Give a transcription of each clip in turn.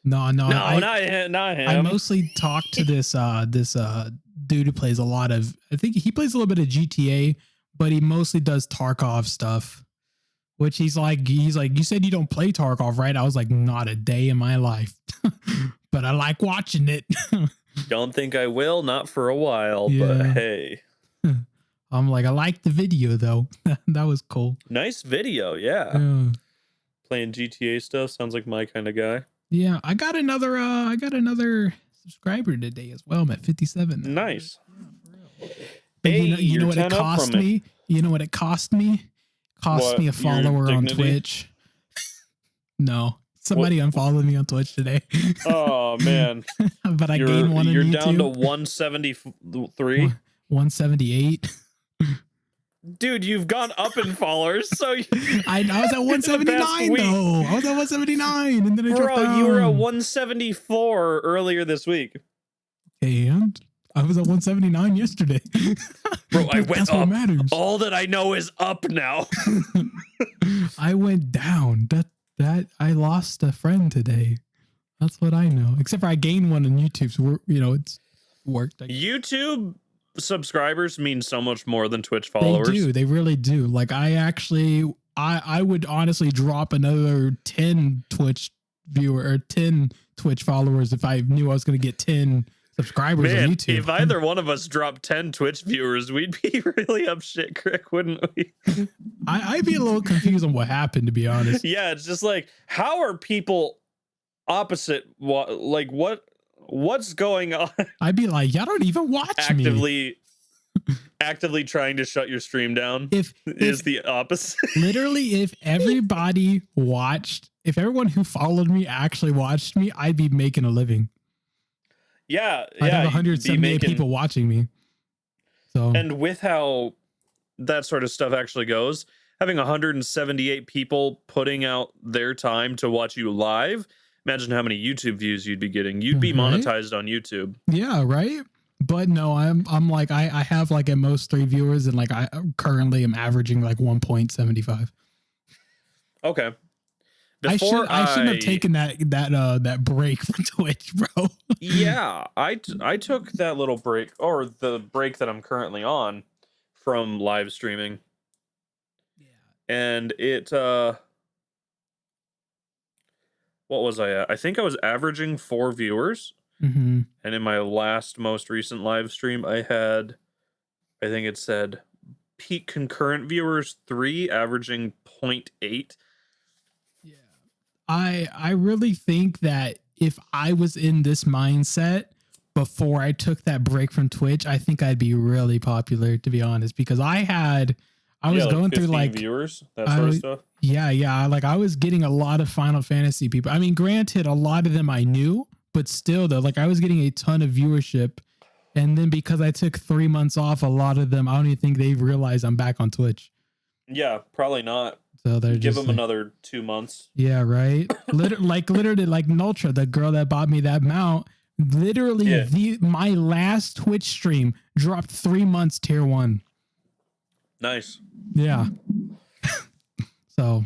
No, not him. I mostly talk to this dude who plays a lot of. I think he plays a little bit of GTA, but he mostly does Tarkov stuff. Which he's like, you said you don't play Tarkov, right? I was like, not a day in my life, but I like watching it. Don't think I will, not for a while, Yeah. but hey. I'm like, I like the video though. That was cool. Nice video, yeah. Playing GTA stuff sounds like my kind of guy. Yeah, I got another subscriber today as well. I'm at 57 now. Nice. Yeah, but hey, you know what it cost me? You know what it cost me? Cost me a follower on Twitch. No, somebody unfollowed me on Twitch today. Oh man. But I gained one on YouTube. You're down to 173? 178. Dude, you've gone up in followers. So I was at 179 though. I was at 179 and then I dropped down. You were at 174 earlier this week. And I was at 179 yesterday. Bro, I went up. All that I know is up now. I went down. That I lost a friend today. That's what I know. Except for I gained one on YouTube, so it's worked. YouTube subscribers mean so much more than Twitch followers. They do. They really do. Like I would honestly drop another 10 Twitch viewer or 10 Twitch followers if I knew I was going to get 10 subscribers on YouTube. If either one of us dropped 10 Twitch viewers, we'd be really up shit creek, wouldn't we? I'd be a little confused on what happened, to be honest. Yeah, it's just like, how are people opposite? What's going on? I'd be like, y'all don't even watch me. Actively trying to shut your stream down is the opposite. Literally, if everyone who followed me actually watched me, I'd be making a living. Yeah, I have 178 people watching me. So, and with how that sort of stuff actually goes, having 178 people putting out their time to watch you live, imagine how many YouTube views you'd be getting. You'd be monetized on YouTube. Yeah, right. But no, I'm like I have like at most 3 viewers, and like I currently am averaging like 1.75. Okay. I shouldn't have taken that break from Twitch, bro. Yeah, I took that little break, or the break that I'm currently on, from live streaming. Yeah. And it what was I at? I think I was averaging 4 viewers. Mm-hmm. And in my most recent live stream, I had, I think it said peak concurrent viewers 3, averaging 0.8. I really think that if I was in this mindset before I took that break from Twitch, I think I'd be really popular, to be honest, because I was going through like viewers, that sort of stuff. Yeah. Like I was getting a lot of Final Fantasy people. I mean, granted, a lot of them I knew, but still though, like I was getting a ton of viewership. And then because I took 3 months off, a lot of them, I don't even think they realize I'm back on Twitch. Yeah, probably not. So they're give them another 2 months. Yeah, right. literally, like Nultra, the girl that bought me that mount, literally my last Twitch stream dropped 3 months tier 1. Nice. Yeah. So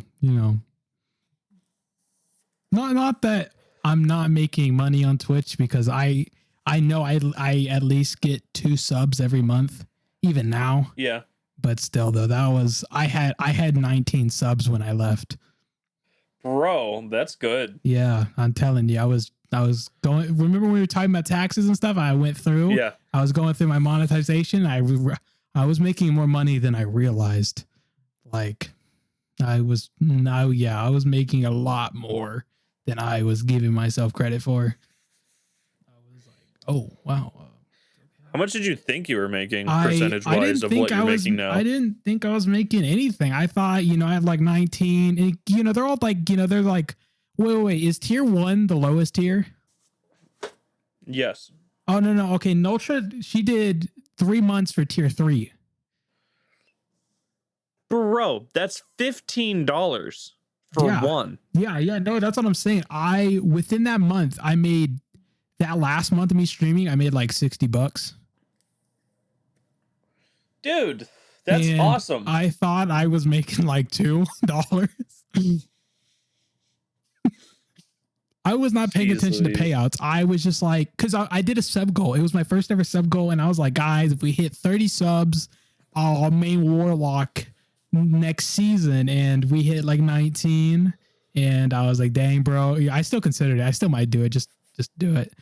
not that I'm not making money on Twitch, because I know I at least get 2 subs every month, even now. Yeah. But still, though, I had 19 subs when I left. Bro, that's good. Yeah, I'm telling you, I was going. Remember when we were talking about taxes and stuff? I went through. Yeah. I was going through my monetization. I was making more money than I realized. Like, I was making a lot more than I was giving myself credit for. I was like, oh wow. How much did you think you were making percentage-wise of what you're making now? I didn't think I was making anything. I thought, I had like 19. And, they're all like, they're like, wait. Is tier 1 the lowest tier? Yes. Oh, no. Okay, Nultra, she did 3 months for tier 3. Bro, that's $15 for one. Yeah. No, that's what I'm saying. Within that month, I made that last month of me streaming, I made like $60. Dude, that's awesome. I thought I was making like $2. I was not paying attention to payouts. I was just like, because I did a sub goal. It was my first ever sub goal. And I was like, guys, if we hit 30 subs, I'll main Warlock next season. And we hit like 19. And I was like, dang, bro. I still considered it. I still might do it. Just do it.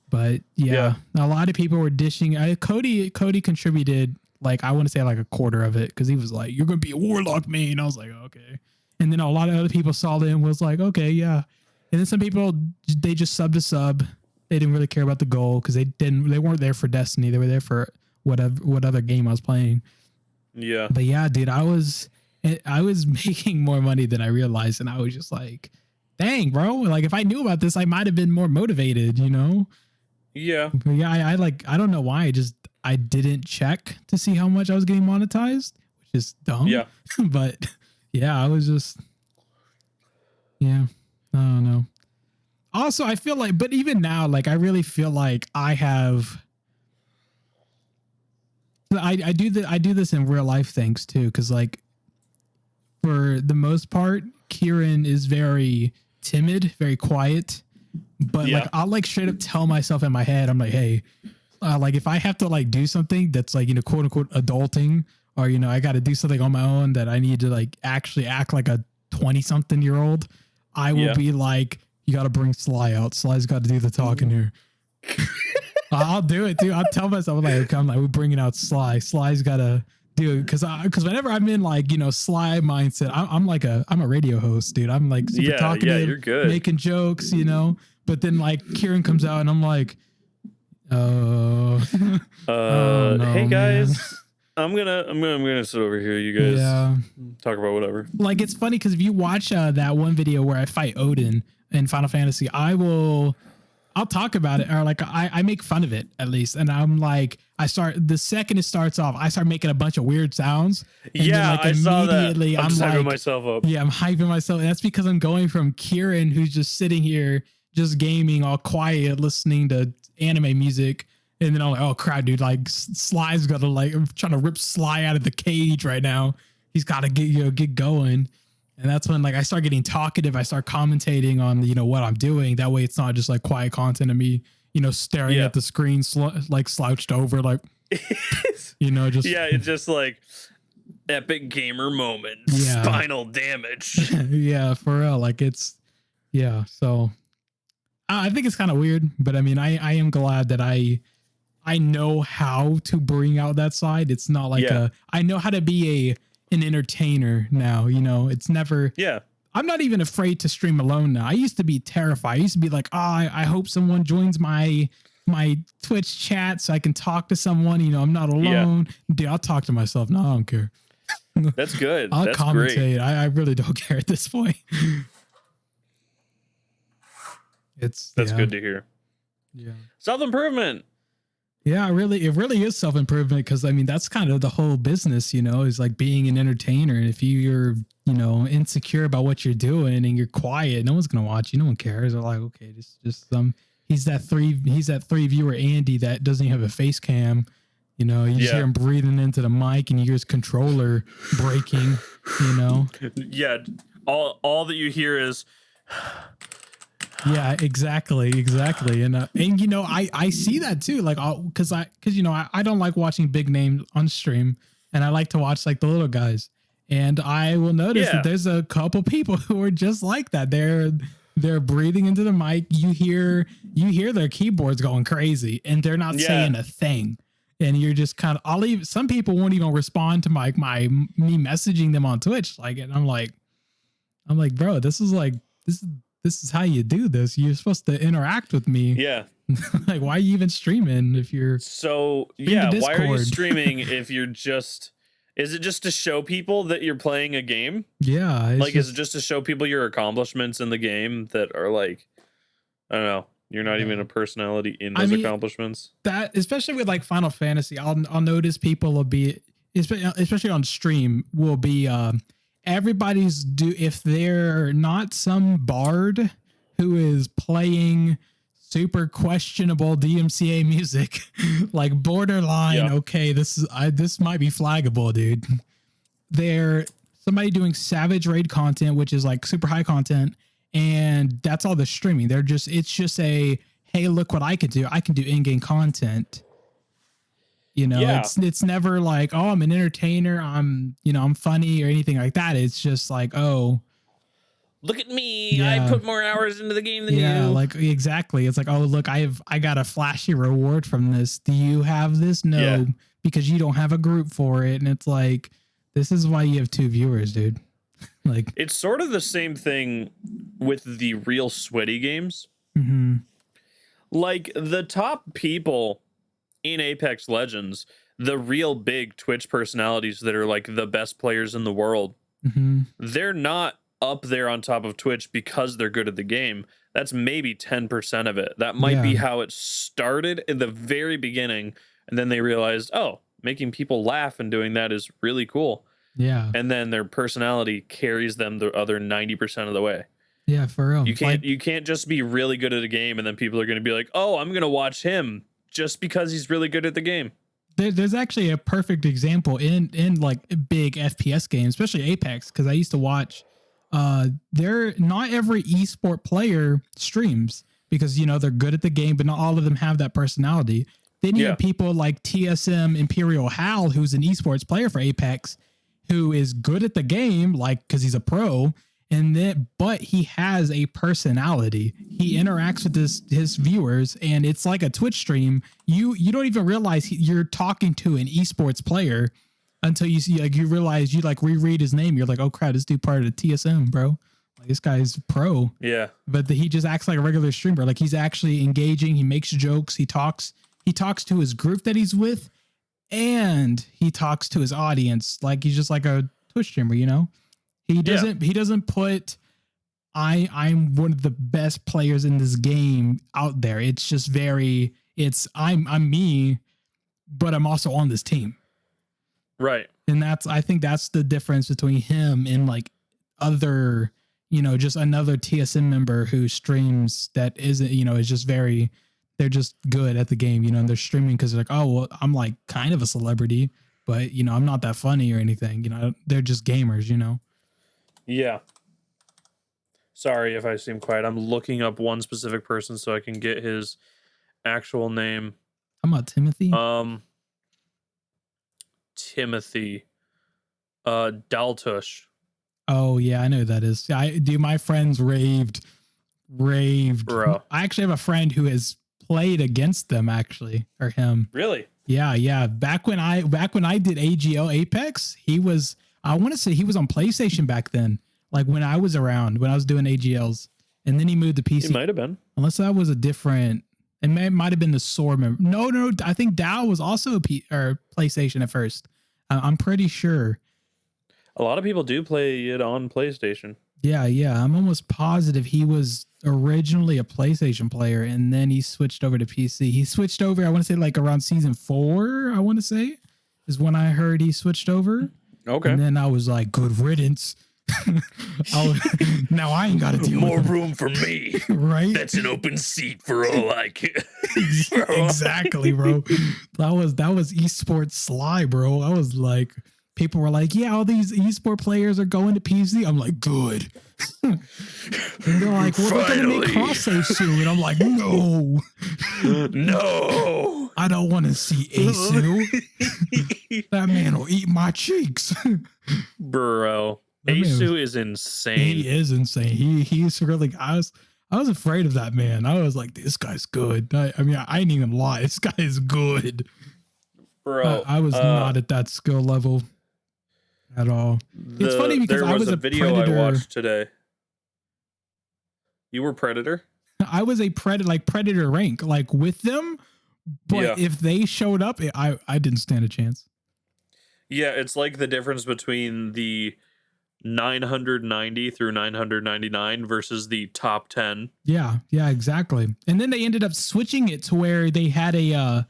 But yeah, a lot of people were dishing. Cody contributed like, I want to say like a quarter of it, because he was like, you're going to be a Warlock main. I was like, okay. And then a lot of other people saw it and was like, okay, yeah. And then some people, they just subbed a sub. They didn't really care about the goal because they weren't there for Destiny. They were there for what other game I was playing. Yeah. But yeah, dude, I was making more money than I realized. And I was just like, dang, bro. Like if I knew about this, I might've been more motivated, you know? Yeah. But yeah, I don't know why. I didn't check to see how much I was getting monetized, which is dumb. Yeah. But yeah, I was just, yeah. I don't know. Also, I feel like, but even now, like I really feel like I do this in real life things too, because like for the most part, Kieran is very timid, very quiet, but like I'll like straight up tell myself in my head, I'm like, hey, like if I have to like do something that's like, you know, quote unquote adulting, or you know, I got to do something on my own that I need to like actually act like a 20-something-year-old. I will be like, you got to bring Sly out. Sly's got to do the talking here. I'll do it too. I'll tell myself like, we're bringing out Sly. Sly's got to do it. Cause whenever I'm in like, you know, Sly mindset, I'm a radio host, dude. I'm like super talkative, you're good. making jokes, you know, but then like Kieran comes out and I'm like, oh, no, hey guys. man. I'm gonna sit over here. You guys talk about whatever. Like it's funny because if you watch that one video where I fight Odin in Final Fantasy, I'll talk about it, or like I make fun of it at least, and I'm like, the second it starts off, I start making a bunch of weird sounds. And then, like, I saw that. I'm hyping like, myself up. Yeah, I'm hyping myself, and that's because I'm going from Kieran, who's just sitting here, just gaming, all quiet, listening to anime music. And then I'm like, oh crap, dude, like Sly's got to like, I'm trying to rip Sly out of the cage right now. He's got to get going. And that's when like I start getting talkative. I start commentating on, you know, what I'm doing. That way it's not just like quiet content of me, you know, staring at the screen, like slouched over, like, you know, just. Yeah, it's just like epic gamer moment, spinal damage. Yeah, for real. Like it's, yeah. So I think it's kind of weird, but I mean, I am glad that I know how to bring out that side. It's not like I know how to be an entertainer now, you know. It's never I'm not even afraid to stream alone now. I used to be terrified. I used to be like, I hope someone joins my Twitch chat so I can talk to someone, you know, I'm not alone. Dude, I'll talk to myself. No, I don't care. That's good. I'll That's commentate. Great. I really don't care at this point. That's good to hear. Yeah. Self-improvement. Yeah, it really is self-improvement, because I mean that's kind of the whole business, you know, is like being an entertainer. And if you're, you know, insecure about what you're doing and you're quiet, no one's gonna watch you, no one cares. They're like, okay, just he's that three viewer Andy that doesn't even have a face cam. You know, you just hear him breathing into the mic and you hear his controller breaking, you know. Yeah. All that you hear is yeah, exactly. And you know, I see that too, like, because you know, I don't like watching big names on stream, and I like to watch like the little guys, and I will notice that there's a couple people who are just like that. They're breathing into the mic. You hear their keyboards going crazy, and they're not saying a thing. And you're just kind of, some people won't even respond to me messaging them on Twitch, like, and I'm like, bro, this is how you do this. You're supposed to interact with me. Yeah. Like, why are you even streaming if you're why are you streaming if you're just, is it just to show people that you're playing a game? Yeah. Like, is it just to show people your accomplishments in the game that are like, I don't know, you're not even a personality in those accomplishments? That, especially with like Final Fantasy, I'll notice people will be, especially on stream, will be, everybody's if they're not some bard who is playing super questionable DMCA music, like borderline, okay, this might be flaggable, dude. They're somebody doing Savage Raid content, which is like super high content, and that's all the streaming. It's just a, hey, look what I could do. I can do in-game content. You know, Yeah. it's never like, oh, I'm an entertainer, I'm funny or anything like that. It's just like, oh, look at me. Yeah. I put more hours into the game than yeah, you. like exactly. It's like, oh, look, I got a flashy reward from this. Do you have this? No, Yeah. because you don't have a group for it. And it's like, this is why you have 2 viewers, dude. Like, It's sort of the same thing with the real sweaty games. mhm. Like the top people in Apex Legends, the real big Twitch personalities that are like the best players in the world, they're not up there on top of Twitch because they're good at the game. That's maybe 10% of it. That might be how it started in the very beginning. And then they realized, oh, making people laugh and doing that is really cool. Yeah. And then their personality carries them the other 90% of the way. Yeah, for real. You can't just be really good at a game and then people are going to be like, oh, I'm going to watch him just because he's really good at the game. There's actually a perfect example in like big FPS games, especially Apex, because I used to watch. Not every esport player streams because they're good at the game, but not all of them have that personality. Then you have people like TSM Imperial Hal, who's an esports player for Apex, who is good at the game, like because he's a pro. But he has a personality. He interacts with his viewers, and it's like a Twitch stream. You don't even realize you're talking to an esports player until you see, like, you realize you like reread his name. You're like, oh crap, this dude part of the TSM, bro. Like, this guy's pro. Yeah. But he just acts like a regular streamer. Like, he's actually engaging. He makes jokes. He talks to his group that he's with, and he talks to his audience. Like, he's just like a Twitch streamer, He doesn't put I'm one of the best players in this game out there. It's just I'm me, but I'm also on this team. Right. And I think that's the difference between him and like other, just another TSM member who streams that isn't, is just they're just good at the game, and they're streaming because they're like, oh, well, I'm like kind of a celebrity, but I'm not that funny or anything, they're just gamers, Yeah. Sorry if I seem quiet. I'm looking up one specific person so I can get his actual name. I'm about Timothy. Timothy. Daltush. Oh yeah, I know who that is. My friends raved. Bro. I actually have a friend who has played against them or him. Really? Yeah. Back when I did AGL Apex, I want to say he was on PlayStation back then. Like when I was doing AGLs, and then he moved to PC. He might have been. Unless that was a different, it might have been the SOAR member. No, I think Dow was also PlayStation at first. I'm pretty sure. A lot of people do play it on PlayStation. Yeah. I'm almost positive he was originally a PlayStation player, and then he switched over to PC. He switched over, I want to say like around season 4, I want to say, is when I heard he switched over. Okay. And then I was like, good riddance. Now I ain't got to deal more with room for me. Right? That's an open seat for all I can. Exactly, bro. That was esports sly, bro. I was like, people were like, yeah, all these esport players are going to PC. I'm like, good. And they're like, well, they're going to make cross save soon. And I'm like, no. No. I don't want to see Asu. That man will eat my cheeks. Bro. Asu is insane. He is insane. He's really, I was afraid of that man. I was like, this guy's good. I ain't even lie. This guy is good. Bro. I was not at that skill level at all. It's funny because I was a video predator. I watched today. You were Predator? I was a predator rank, like with them. But if they showed up, I didn't stand a chance. Yeah, it's like the difference between the 990 through 999 versus the top 10. Yeah, exactly. And then they ended up switching it to where they had a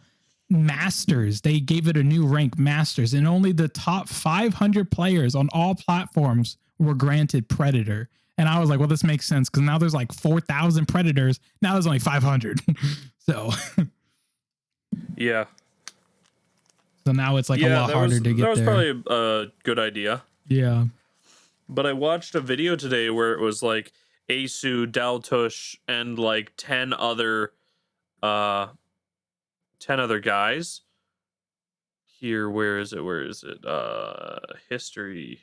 Masters. They gave it a new rank, Masters, and only the top 500 players on all platforms were granted Predator. And I was like, well, this makes sense because now there's like 4,000 Predators. Now there's only 500. So yeah. So now it's like a lot harder to get there. That was probably a good idea. Yeah. But I watched a video today where it was like, Asu, Daltush, and like 10 other guys. Here, where is it? History.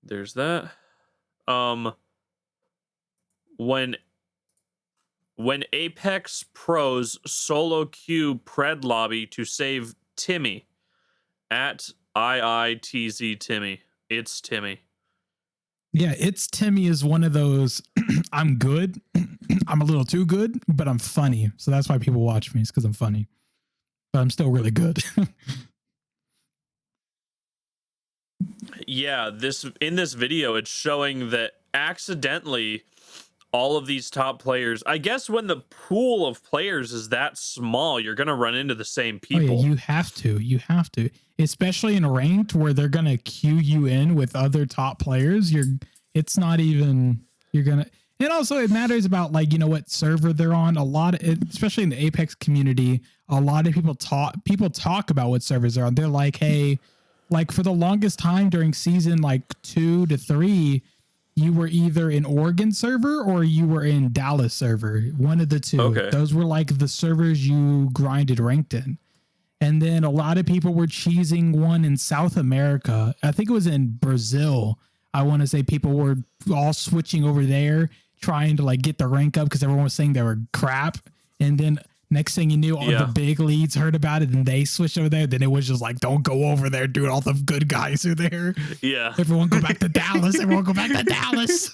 There's that. When Apex Pros solo queue pred lobby to save Timmy at IITZ Timmy. It's Timmy. Yeah, it's Timmy is one of those. I'm good. I'm a little too good, but I'm funny. So that's why people watch me. It's because I'm funny. But I'm still really good. Yeah, in this video, it's showing that accidentally all of these top players, I guess when the pool of players is that small, you're going to run into the same people. Oh, yeah, you have to, especially in ranked where they're going to queue you in with other top players. It's not even, you're going to, and also it matters about like, you know, what server they're on. A lot of it, especially in the Apex community, a lot of people talk about what servers they're on. They're like, hey, like for the longest time during season like 2 to 3, you were either in Oregon server or you were in Dallas server. One of the two. Okay. Those were like the servers you grinded ranked in. And then a lot of people were cheesing one in South America. I think it was in Brazil. I want to say people were all switching over there, trying to like get the rank up because everyone was saying they were crap. And then next thing you knew, all the big leads heard about it and they switched over there. Then it was just like, don't go over there, dude. All the good guys are there. Yeah. Everyone go back to Dallas. Everyone go back to Dallas.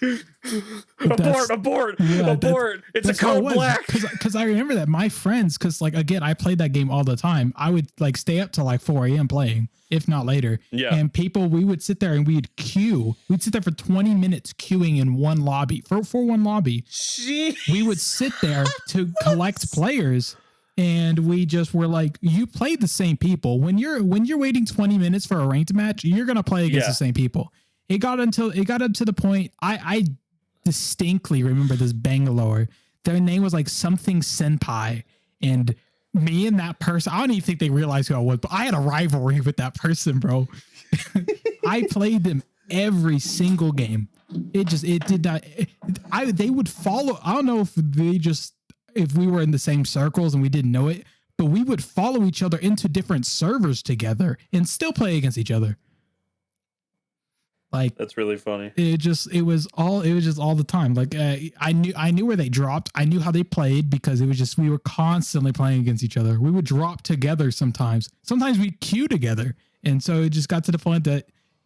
Abort. It's a code black. Because I remember that my friends, because like, again, I played that game all the time. I would like stay up till like 4 a.m. playing, if not later. Yeah. And we would sit there and we'd queue. We'd sit there for 20 minutes queuing in one lobby for one lobby. Jeez. We would sit there to collect players. And we just were like, you played the same people. When you're waiting 20 minutes for a ranked match, you're gonna play against the same people. It got up to the point I distinctly remember this Bangalore. Their name was like something Senpai, and me and that person, I don't even think they realized who I was, but I had a rivalry with that person, bro. I played them every single game. They would follow. I don't know if we were in the same circles and we didn't know it, but we would follow each other into different servers together and still play against each other. Like, that's really funny. It was all the time. Like I knew where they dropped. I knew how they played because it was just, we were constantly playing against each other. We would drop together sometimes. Sometimes we'd queue together. And so it just got to the point that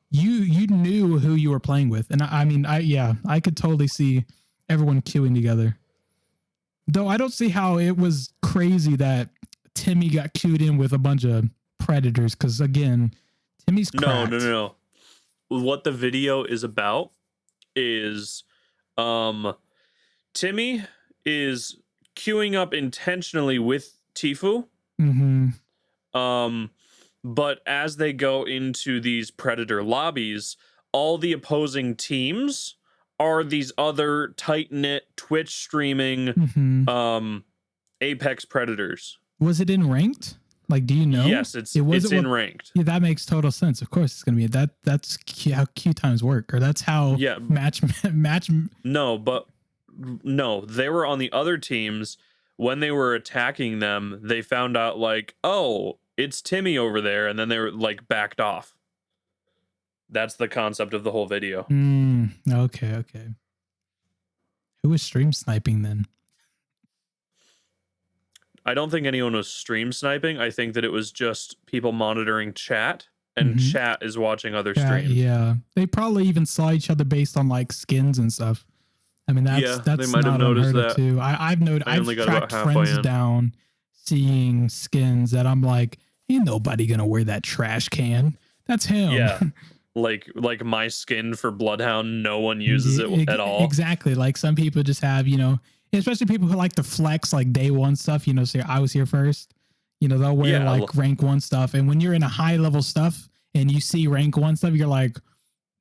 you knew who you were playing with. And I could totally see everyone queuing together. Though I don't see how it was crazy that Timmy got queued in with a bunch of predators. Because again, Timmy's cracked. No. What the video is about is Timmy is queuing up intentionally with Tifu. Mm-hmm. But as they go into these predator lobbies, all the opposing teams are these other tight-knit Twitch streaming Apex predators. Was it in ranked? Like, do you know? Yes, it's in ranked. Yeah, that makes total sense. Of course, it's gonna be that's how queue times work, or that's how match. No, they were on the other teams. When they were attacking them, they found out like, oh, it's Timmy over there, and then they were like backed off. That's the concept of the whole video. Okay. Who was stream sniping then? I don't think anyone was stream sniping. I think that it was just people monitoring chat, and chat is watching other streams. Yeah, they probably even saw each other based on like skins and stuff. I mean, that's they might have noticed that too. I've tracked friends down seeing skins that I'm like, ain't nobody gonna wear that trash can. That's him. Yeah. Like my skin for Bloodhound, no one uses it at all. Exactly. Like some people just have, especially people who like to flex like day one stuff, say I was here first. They'll wear like rank 1 stuff. And when you're in a high level stuff and you see rank 1 stuff, you're like,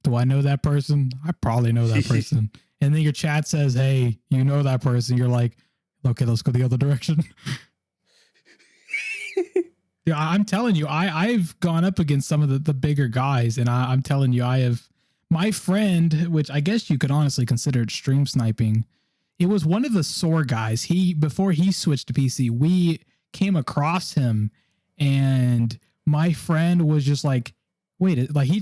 do I know that person? I probably know that person. And then your chat says, hey, you know that person. You're like, okay, let's go the other direction. Yeah, I'm telling you, I've gone up against some of the bigger guys, and I'm telling you, I have my friend, which I guess you could honestly consider it stream sniping, it was one of the SOAR guys. Before he switched to PC, we came across him, and my friend was just like, wait, like he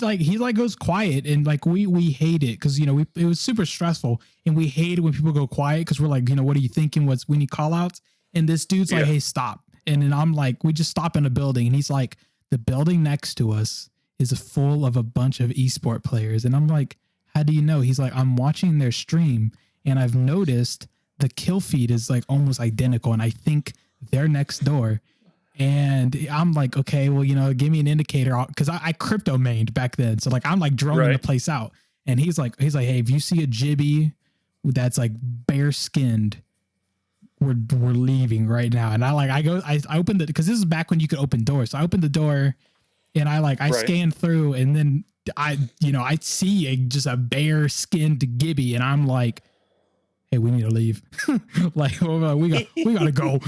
goes quiet, and like we hate it because it was super stressful, and we hate it when people go quiet because we're like, what are you thinking? We need call outs, and this dude's like, hey, stop. And then I'm like, we just stop in a building, and he's like, the building next to us is full of a bunch of esport players. And I'm like, how do you know? He's like, I'm watching their stream, and I've noticed the kill feed is like almost identical, and I think they're next door. And I'm like, okay, well, give me an indicator, because I crypto mained back then, so like I'm like droning the place out. And he's like, hey, if you see a Jibby that's like bare skinned, we're leaving right now. And I opened it because this is back when you could open doors. So I opened the door, and I scanned through, and then I see just a bare skinned Gibby, and I'm like, hey, we need to leave. Like, we gotta go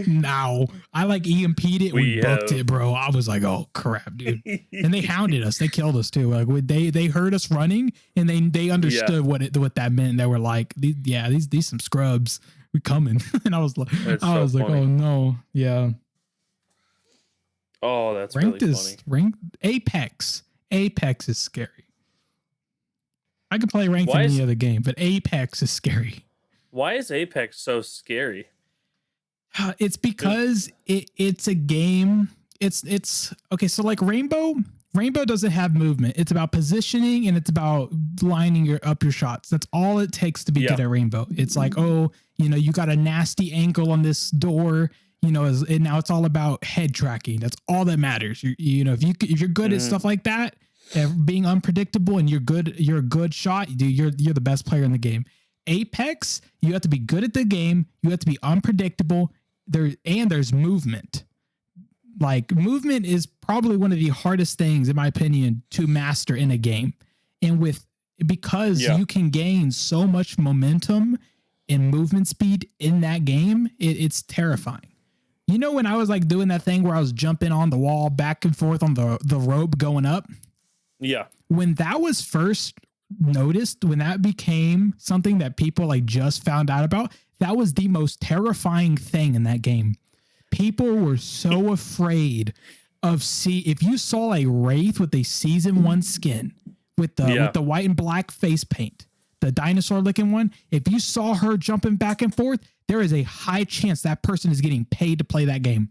now. I like EMP'd it. We booked it, bro. I was like, oh crap, dude. And they hounded us. They killed us too. Like they heard us running, and they understood what that meant. They were like, these some scrubs. We coming. And I was like, oh no, yeah. Oh, that's ranked really funny. Ranked Apex is scary. I could play ranked in any other game, but Apex is scary. Why is Apex so scary? It's because it's a game. It's okay. So like Rainbow doesn't have movement. It's about positioning, and it's about lining up your shots. That's all it takes to be good at Rainbow. It's like, you got a nasty angle on this door, and now it's all about head tracking. That's all that matters. If you're good at stuff like that, being unpredictable, and you're a good shot, you're the best player in the game. Apex, you have to be good at the game. You have to be unpredictable. There's movement. Like, movement is probably one of the hardest things, in my opinion, to master in a game. And because you can gain so much momentum and movement speed in that game, it's terrifying. When I was like doing that thing where I was jumping on the wall back and forth on the rope going up? Yeah. When that was first noticed, when that became something that people like just found out about, that was the most terrifying thing in that game. People were so afraid of if you saw a Wraith with a season 1 skin with the white and black face paint, the dinosaur looking one, if you saw her jumping back and forth, there is a high chance that person is getting paid to play that game.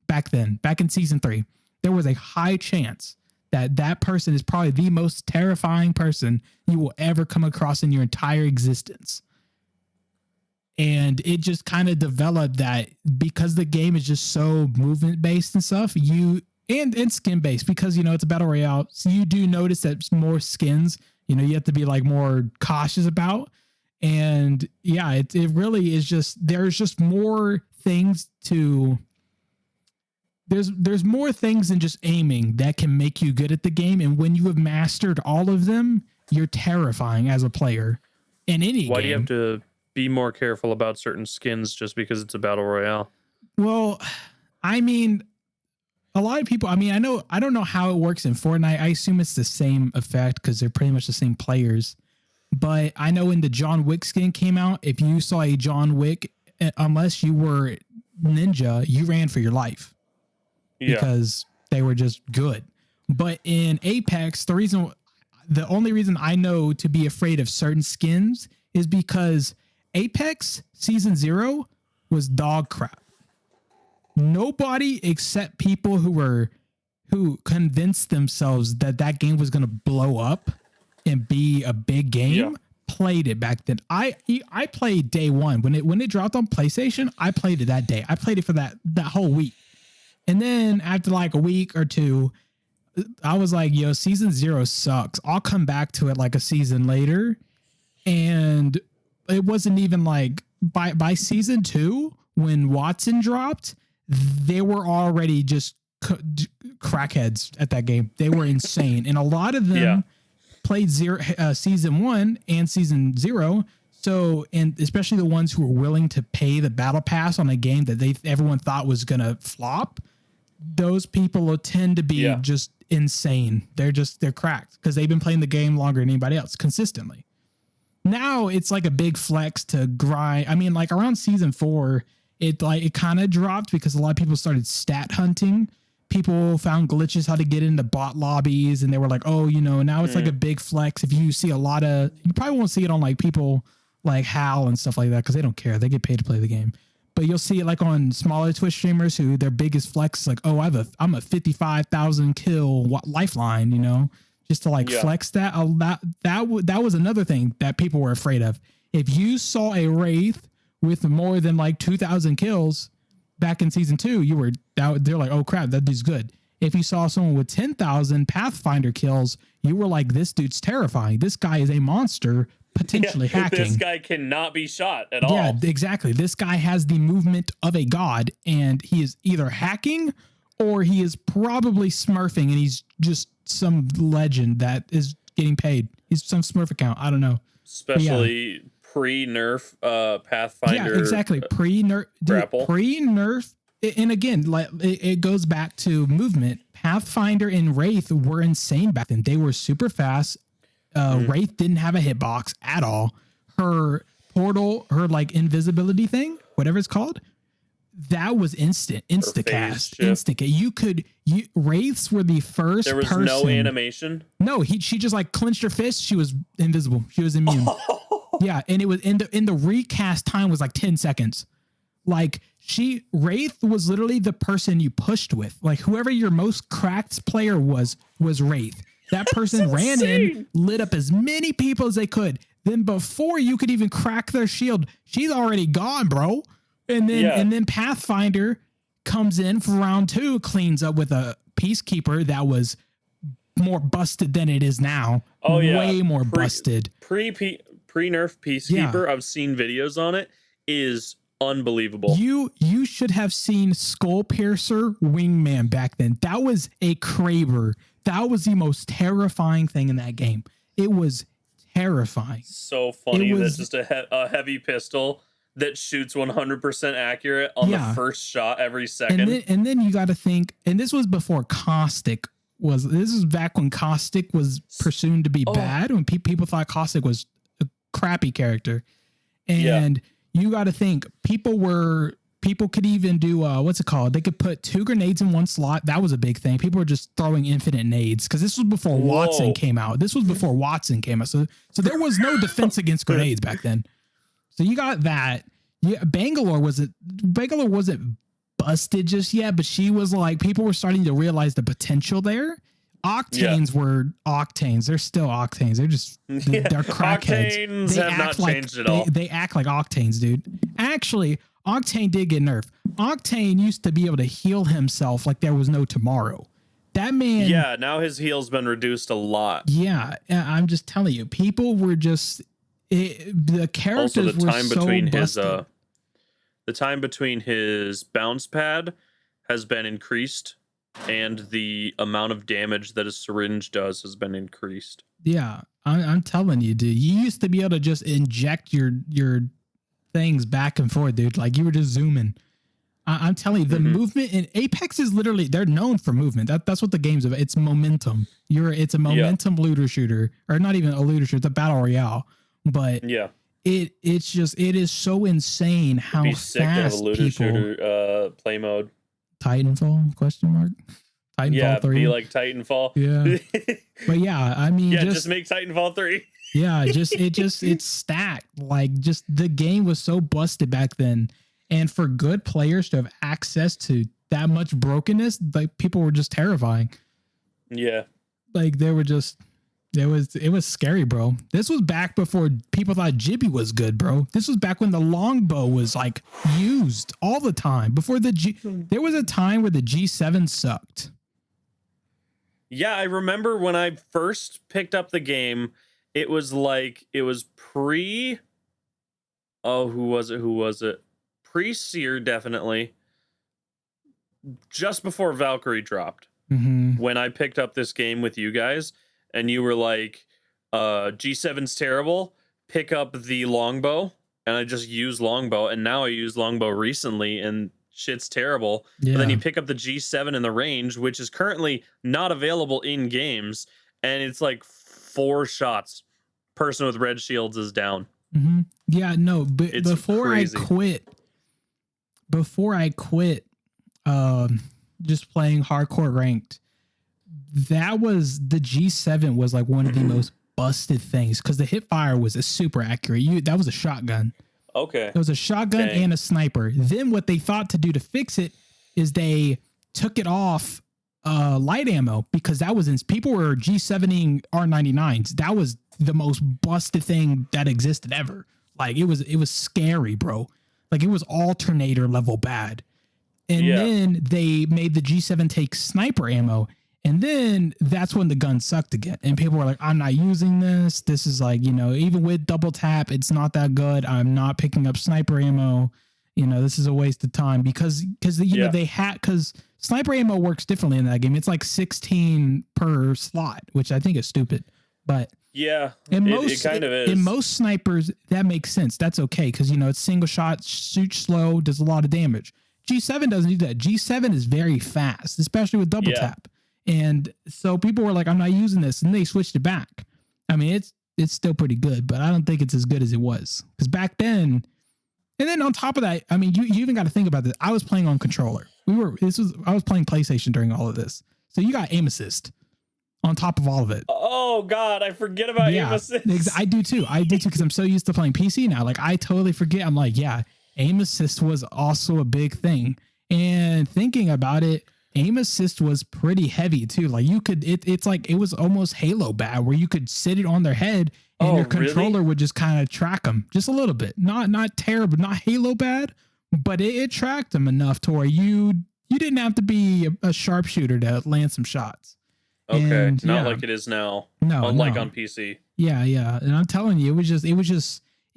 Back in season 3, there was a high chance that person is probably the most terrifying person you will ever come across in your entire existence. And it just kind of developed that because the game is just so movement based and stuff, and skin based, because, it's a battle royale. So you do notice that more skins, you have to be like more cautious about. And yeah, it really is just, there's just more things there's more things than just aiming that can make you good at the game. And when you have mastered all of them, you're terrifying as a player in any game. Why do you have to be more careful about certain skins just because it's a battle royale? Well, I mean, a lot of people, I don't know how it works in Fortnite. I assume it's the same effect because they're pretty much the same players. But I know when the John Wick skin came out, if you saw a John Wick, unless you were ninja, you ran for your life. Because they were just good. But in Apex, the only reason I know to be afraid of certain skins is because Apex Season 0 was dog crap. Nobody except people who convinced themselves that game was going to blow up and be a big game played it back then. I played day one when it dropped on PlayStation. I played it that day. I played it for that whole week. And then after like a week or two, I was like, season 0 sucks. I'll come back to it like a season later. And it wasn't even like by season 2, when Watson dropped, they were already just crackheads at that game. They were insane. And a lot of them played season 1 and season 0. So, and especially the ones who were willing to pay the battle pass on a game that everyone thought was going to flop, those people will tend to be just insane. They're cracked because they've been playing the game longer than anybody else consistently. Now it's like a big flex to grind. I mean, like around season 4, it kind of dropped because a lot of people started stat hunting. People found glitches how to get into bot lobbies, and they were like, oh, now it's like a big flex. If you see a lot of, you probably won't see it on like people like Hal and stuff like that because they don't care. They get paid to play the game. But you'll see it like on smaller Twitch streamers who their biggest flex is like, oh, I'm a 55,000 kill lifeline, just to like flex that. That was another thing that people were afraid of. If you saw a Wraith with more than like 2,000 kills back in season 2, they're like, oh crap, that dude's good. If you saw someone with 10,000 Pathfinder kills, you were like, this dude's terrifying. This guy is a monster, potentially hacking. This guy cannot be shot at all. Yeah, exactly. This guy has the movement of a god, and he is either hacking or he is probably smurfing, and he's just some legend that is getting paid. He's some smurf account. I don't know. Especially pre-nerf Pathfinder. Yeah, exactly. Pre-nerf. Grapple. Pre-nerf. And again, like it goes back to movement. Pathfinder and Wraith were insane back then. They were super fast. Wraith didn't have a hitbox at all. Her portal, her like invisibility thing, whatever it's called, that was instant cast. Wraiths were the first. There was person, no animation. No, she just like clenched her fist. She was invisible. She was immune. Yeah, and it was in the recast time was like 10 seconds. Like Wraith was literally the person you pushed with. Like whoever your most cracked player was Wraith. That person ran in, lit up as many people as they could. Then before you could even crack their shield, she's already gone, bro. And then Pathfinder comes in for round 2, cleans up with a Peacekeeper that was more busted than it is now. Oh yeah, way more busted. Pre-nerf Peacekeeper, I've seen videos on it, is unbelievable. You should have seen Skull Piercer Wingman back then. That was a Kraber. That was the most terrifying thing in that game. It was terrifying. So funny that just a heavy pistol that shoots 100% accurate on the first shot every second. And then you got to think, and this was before Caustic was. This is back when Caustic was presumed to be bad, when people thought Caustic was a crappy character, and you got to think people could even do what's it called? They could put 2 grenades in one slot. That was a big thing. People were just throwing infinite nades because this was before Watson came out. So there was no defense against grenades back then. So you got that. Yeah, Bangalore wasn't busted just yet, but she was like, people were starting to realize the potential there. Octanes were Octanes. They're still Octanes. They're crackheads. Octanes have not changed at all. They act like Octanes, dude. Actually, Octane did get nerfed. Octane used to be able to heal himself like there was no tomorrow. That man. Yeah, now his heal's been reduced a lot. Yeah, I'm just telling you, people were just the characters also, were so busted. The time between his bounce pad has been increased, and the amount of damage that a syringe does has been increased. Yeah, I'm telling you, dude. You used to be able to just inject your things back and forth, dude. Like you were just zooming. I'm telling you, the movement in Apex is literally, they're known for movement. That's what the game's about. It's momentum. It's a momentum looter shooter, or not even a looter shooter. It's a battle royale. But it is so insane how fast sick of a looter shooter play mode. Titanfall ? Titanfall 3. Be like Titanfall. Yeah. But yeah, I mean, just make Titanfall 3. Yeah, it's stacked. Like, just the game was so busted back then, and for good players to have access to that much brokenness, like people were just terrifying. Yeah, like they were just. It was scary, bro. This was back before people thought Jibby was good, bro. This was back when the longbow was like used all the time. Before there was a time where the G7 sucked. Yeah, I remember when I first picked up the game, it was pre. Oh, who was it? Pre-Seer, definitely. Just before Valkyrie dropped. Mm-hmm. When I picked up this game with you guys. And you were like, G7's terrible, pick up the longbow. And I just used longbow. And now I use longbow recently. And shit's terrible. But then Yeah. you pick up the G7 in the range, which is currently not available in games, and it's like 4 shots. Person with red shields is down. Yeah, no, but It's crazy. before I quit just playing hardcore ranked, that was the G7 was like one of the most busted things because the hip fire was a super accurate. That was a shotgun. Okay. It was a shotgun Dang. and a sniper. Then what they thought to do to fix it is they took it off light ammo because that was people were G7ing R99s. That was the most busted thing that existed ever. Like it was scary, bro. Like it was alternator level bad. And then they made the G7 take sniper ammo. And then that's when the gun sucked again. And people were like, I'm not using this. This is like, even with double tap, it's not that good. I'm not picking up sniper ammo. This is a waste of time because they had, because sniper ammo works differently in that game. It's like 16 per slot, which I think is stupid. But yeah, it kind of is. In most snipers, that makes sense. That's okay because, it's single shot, shoots slow, does a lot of damage. G7 doesn't do that. G7 is very fast, especially with double tap. And so people were like, I'm not using this. And they switched it back. I mean, it's still pretty good, but I don't think it's as good as it was. Because back then, and then on top of that, I mean, you even got to think about this. I was playing on controller. I was playing PlayStation during all of this. So you got aim assist on top of all of it. Oh God, I forget about aim assist. I do too because I'm so used to playing PC now. Like I totally forget. I'm like, yeah, aim assist was also a big thing. And thinking about it, aim assist was pretty heavy too. Like you could, it's like, it was almost Halo bad where you could sit it on their head and your controller would just kind of track them just a little bit. Not terrible, not Halo bad, but it tracked them enough to where you didn't have to be a sharpshooter to land some shots. Okay. And, not like it is now. No, unlike on PC. Yeah. And I'm telling you, it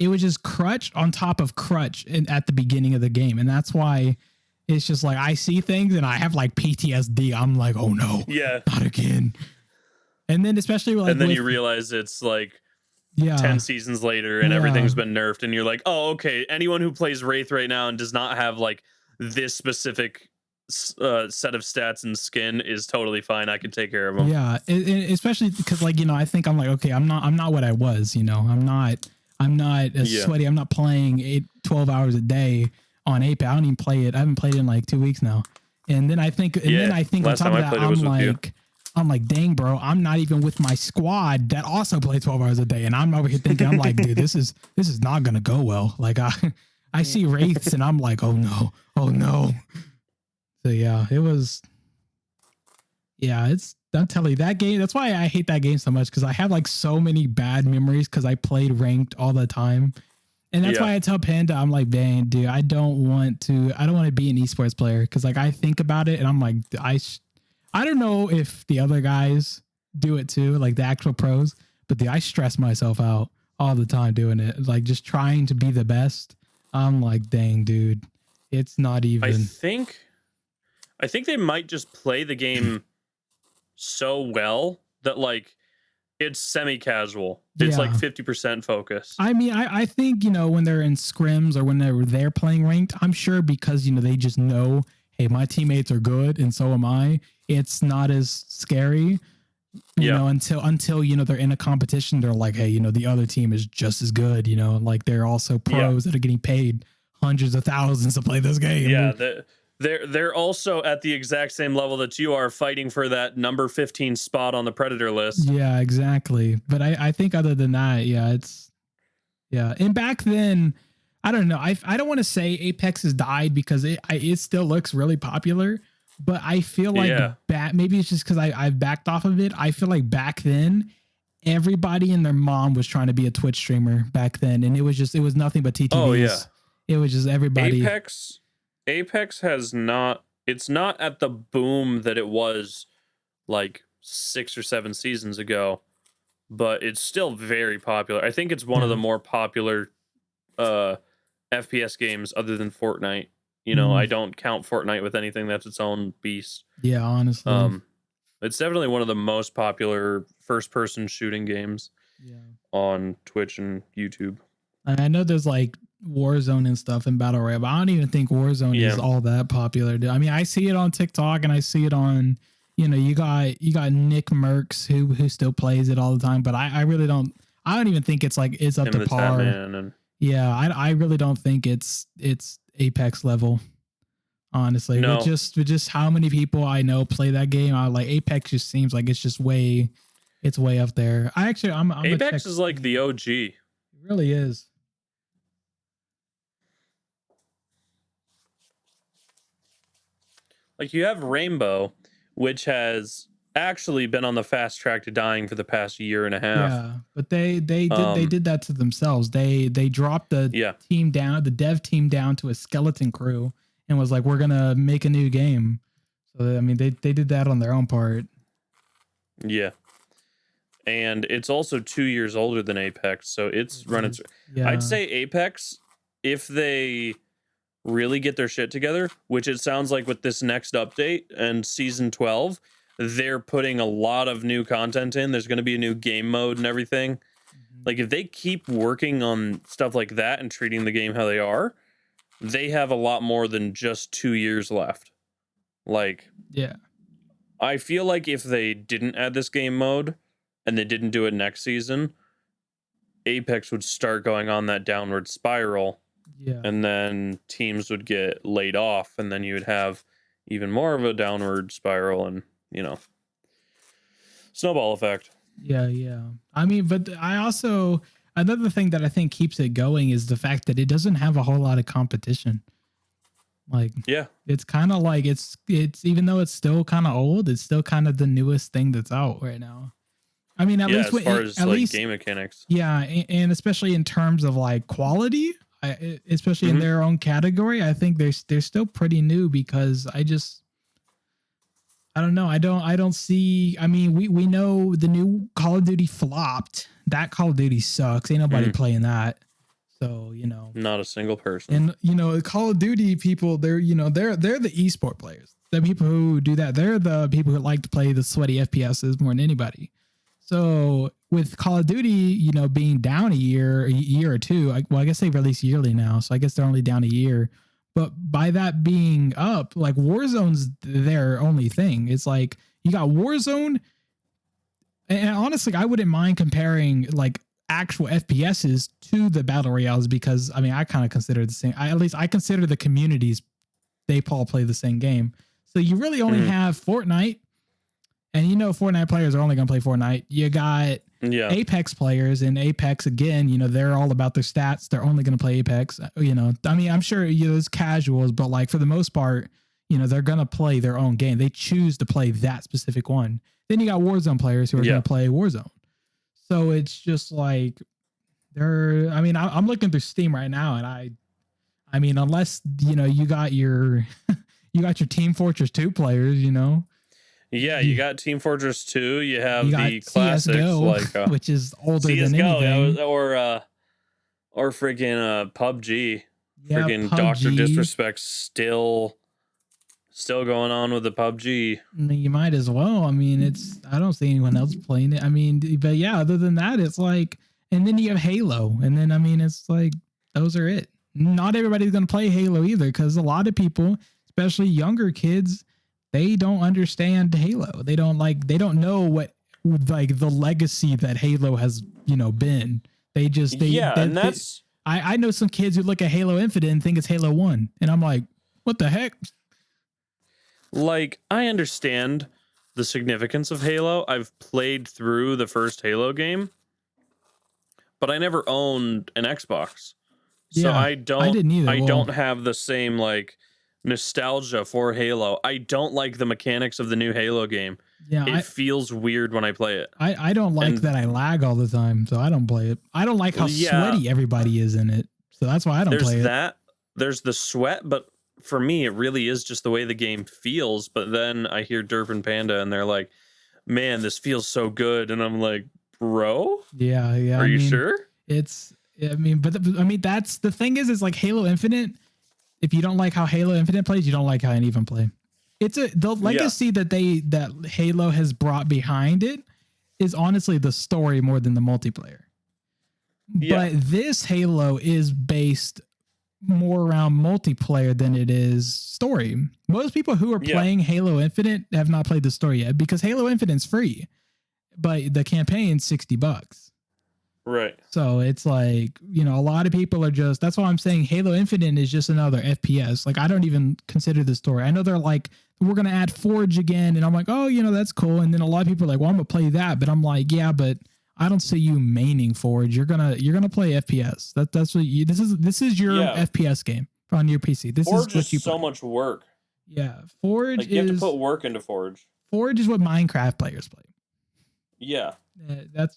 was just crutch on top of crutch at the beginning of the game. And that's why it's just like, I see things and I have like PTSD. I'm like, oh no, not again. And then especially like, and then you realize it's like 10 seasons later and everything's been nerfed. And you're like, oh, okay. Anyone who plays Wraith right now and does not have like this specific set of stats and skin is totally fine. I can take care of them. Yeah. Especially because like, I think I'm like, okay, I'm not what I was, I'm not sweaty. I'm not playing 12 hours a day on Ape. I don't even play it. I haven't played it in like 2 weeks now. And then I think on top of that, I'm like, dang, bro, I'm not even with my squad that also play 12 hours a day. And I'm over here thinking, I'm like, dude, this is not going to go well. Like I see Wraiths and I'm like, oh no. So yeah, I'm telling you that game. That's why I hate that game so much. Cause I have like so many bad memories cause I played ranked all the time. And that's why I tell Panda, I'm like, man, dude, I don't want to be an esports player. Cause like I think about it and I'm like, I don't know if the other guys do it too, like the actual pros, but I stress myself out all the time doing it. Like just trying to be the best. I'm like, dang, dude, it's not even. I think they might just play the game so well that like it's semi-casual. It's like 50% focus. I mean, I think, when they're in scrims or when they're playing ranked, I'm sure because, they just know, hey, my teammates are good and so am I. It's not as scary, until, they're in a competition. They're like, hey, the other team is just as good, like they're also pros that are getting paid hundreds of thousands to play this game. Yeah. They're also at the exact same level that you are, fighting for that number 15 spot on the Predator list. Yeah, exactly. But I think other than that, and back then, I don't know. I don't want to say Apex has died because it still looks really popular, but I feel like maybe it's just because I've backed off of it. I feel like back then, everybody and their mom was trying to be a Twitch streamer back then, and it was nothing but TTVs. Oh yeah, it was just everybody. Apex has not. It's not at the boom that it was like 6 or 7 seasons ago, but it's still very popular. I think it's one of the more popular FPS games other than Fortnite. I don't count Fortnite with anything. That's its own beast. Yeah, honestly. It's definitely one of the most popular first-person shooting games on Twitch and YouTube. I know there's like Warzone and stuff in Battle Royale. But I don't even think Warzone is all that popular. I mean, I see it on TikTok and I see it on, you got Nick Merckx who still plays it all the time. But I really don't. I don't even think it's up to par. Yeah, I really don't think it's Apex level. Honestly, no. with just how many people I know play that game, I like Apex. Just seems like it's way up there. I'm Apex is like the OG. It really is. Like you have Rainbow, which has actually been on the fast track to dying for the past year and a half. Yeah, but they did that to themselves. They dropped the team down, the dev team down to a skeleton crew, and was like, we're gonna make a new game. So I mean, they did that on their own part. Yeah, and it's also 2 years older than Apex, so it's run its. Yeah. I'd say Apex, if they really get their shit together, which it sounds like with this next update and season 12, they're putting a lot of new content in. There's going to be a new game mode and everything. Like if they keep working on stuff like that and treating the game how they are, they have a lot more than just 2 years left. Like, yeah, I feel like if they didn't add this game mode and they didn't do it next season, Apex would start going on that downward spiral. Yeah. And then teams would get laid off, and then you would have even more of a downward spiral and, snowball effect. Yeah, yeah. I mean, but another thing that I think keeps it going is the fact that it doesn't have a whole lot of competition. Like, yeah, it's kind of like it's even though it's still kind of old, it's still kind of the newest thing that's out right now. I mean, at least as far as game mechanics. Yeah, and especially in terms of like quality. Especially in their own category, I think they're still pretty new because I don't know. I don't see. I mean, we know the new Call of Duty flopped. That Call of Duty sucks. Ain't nobody playing that. So not a single person. And Call of Duty people, they're the esport players. The people who do that, they're the people who like to play the sweaty FPSs more than anybody. So with Call of Duty, being down a year or two, I guess they release yearly now, so I guess they're only down a year. But by that being up, like Warzone's their only thing. It's like you got Warzone, and honestly, I wouldn't mind comparing like actual FPSs to the battle royales because I mean I kind of consider the same. At least I consider the communities they all play the same game. So you really only have Fortnite. And Fortnite players are only going to play Fortnite. You got Apex players, and Apex, again, they're all about their stats. They're only going to play Apex. I mean, I'm sure it's casuals, but like for the most part, they're going to play their own game. They choose to play that specific one. Then you got Warzone players who are going to play Warzone. So it's just like I'm looking through Steam right now, and I mean, unless, you got your Team Fortress 2 players, Yeah, you got Team Fortress 2. You have the classics CSGO, like which is older than anything, or freaking PUBG. Yeah, freaking PUBG. Dr. Disrespect still going on with the PUBG. You might as well. I mean, I don't see anyone else playing it. I mean, but yeah, other than that, it's like, and then you have Halo, and then I mean, it's like those are it. Not everybody's gonna play Halo either, because a lot of people, especially younger kids, they don't understand Halo. They don't know what like the legacy that Halo has, been. I know some kids who look at Halo Infinite and think it's Halo 1. And I'm like, what the heck? Like, I understand the significance of Halo. I've played through the first Halo game, but I never owned an Xbox. So Yeah, I didn't either. I don't have the same like nostalgia for Halo. I don't like the mechanics of the new Halo game. Yeah, it feels weird when I play it. I don't like that I lag all the time, so I don't play it. I don't like how sweaty everybody is in it, so that's why I don't play it. There's the sweat, but for me, it really is just the way the game feels. But then I hear Derp and Panda, and they're like, "Man, this feels so good," and I'm like, "Bro, yeah, are you sure?" That's the thing is like Halo Infinite. If you don't like how Halo Infinite plays, you don't like how Uneven play. It's the legacy that Halo has brought behind it is honestly the story more than the multiplayer. Yeah. But this Halo is based more around multiplayer than it is story. Most people who are playing Halo Infinite have not played the story yet because Halo Infinite's free, but the campaign's $60. Right. So it's like, you know, a lot of people are just, that's why I'm saying Halo Infinite is just another FPS. Like, I don't even consider the story. I know they're like, we're going to add Forge again. And I'm like, oh, you know, that's cool. And then a lot of people are like, well, I'm going to play that. But I'm like, yeah, but I don't see you maining Forge. You're going to play FPS. That's what you, this is your FPS game on your PC. This Forge is what you so much work. Yeah. Forge like, you have to put work into Forge. Forge is what Minecraft players play. Yeah.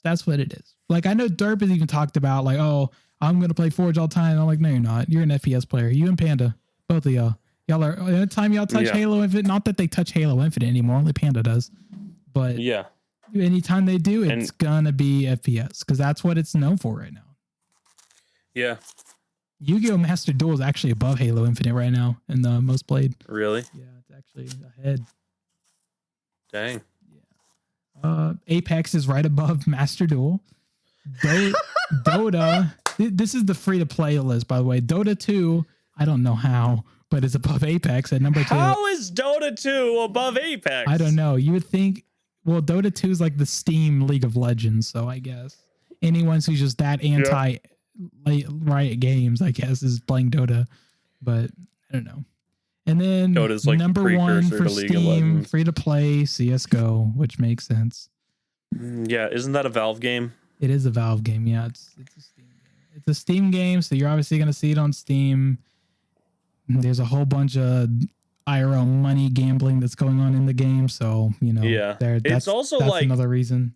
That's what it is. Like, I know Derp has even talked about like, oh, I'm going to play Forge all the time. I'm like, no, you're not. You're an FPS player. You and Panda, both of y'all. Y'all are, anytime y'all touch Halo Infinite, not that they touch Halo Infinite anymore, only Panda does. But anytime they do, it's going to be FPS because that's what it's known for right now. Yeah. Yu-Gi-Oh! Master Duel is actually above Halo Infinite right now in the most played. Really? Yeah, it's actually ahead. Dang. Apex is right above Master Duel. Dota, this is the free to play list, by the way. Dota 2, I don't know how, but it's above Apex at number 2. How is Dota 2 above Apex? I don't know. You would think, well, Dota 2 is like the Steam League of Legends, so I guess anyone who's just that anti Riot Games, I guess, is playing Dota, but I don't know. And then Dota's like number one for Steam, free to play, CSGO, which makes sense. Yeah, isn't that a Valve game? It is a Valve game. Yeah, it's a Steam game. It's a Steam game, so you're obviously going to see it on Steam. There's a whole bunch of IRL money gambling that's going on in the game, so you know. It's also that's like another reason.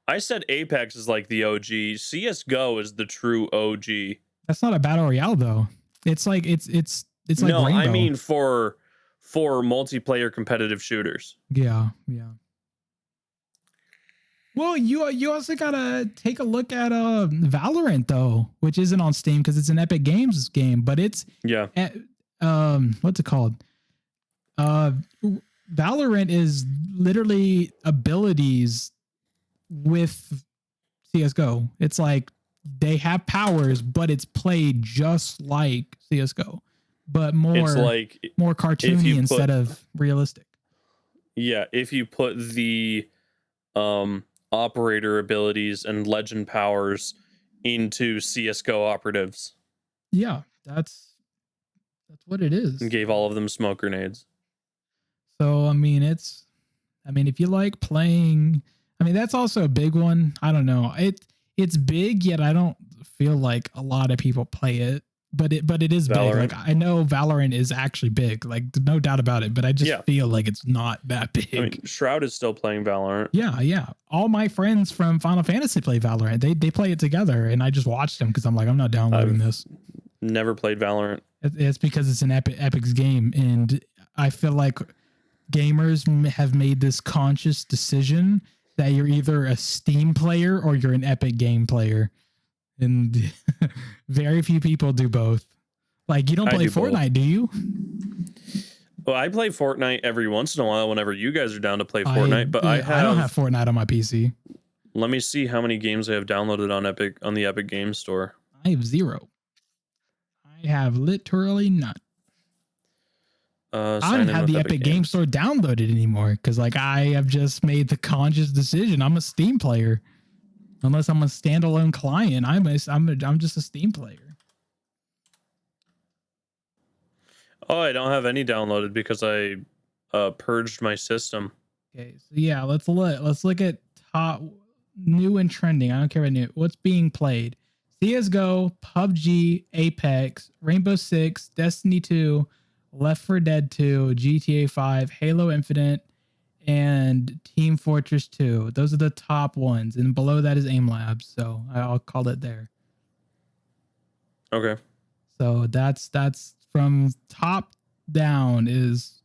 I said Apex is like the OG. CS:GO is the true OG. That's not a battle royale though. It's like it's like no, Rainbow. I mean for multiplayer competitive shooters. Yeah. Well, you also gotta take a look at Valorant though, which isn't on Steam because it's an Epic Games game, but it's what's it called? Valorant is literally abilities with CS:GO. It's like they have powers, but it's played just like CS:GO, but more cartoony instead of realistic. Yeah, if you put the operator abilities and legend powers into CS:GO operatives. Yeah, that's what it is. And gave all of them smoke grenades. So I mean, if you like playing, I mean that's also a big one. I don't know. It's big, yet I don't feel like a lot of people play it. But it is Valorant. big. Like I know Valorant is actually big, like no doubt about it. But I just feel like it's not that big. I mean, Shroud is still playing Valorant. Yeah. All my friends from Final Fantasy play Valorant. They play it together, and I just watched them because I'm like, I'm not downloading this. Never played Valorant. It's because it's an Epic's game, and I feel like gamers have made this conscious decision that you're either a Steam player or you're an Epic game player. And very few people do both. Like, you don't play Fortnite, do you? Well, I play Fortnite every once in a while whenever you guys are down to play Fortnite, but I don't have Fortnite on my PC. Let me see how many games I have downloaded on the Epic Games Store. I have 0. I have literally none. I don't have the Epic Games Store downloaded anymore because, like, I have just made the conscious decision. I'm a Steam player. Unless I'm a standalone client, I'm just a Steam player. Oh, I don't have any downloaded because I purged my system. Okay, so yeah, let's look at top new and trending. I don't care about new. What's being played? CS:GO, PUBG, Apex, Rainbow Six, Destiny 2, Left 4 Dead 2, GTA 5, Halo Infinite, and Team Fortress 2. Those are the top ones. And below that is Aim Labs. So I'll call it there. Okay. So that's from top down. Is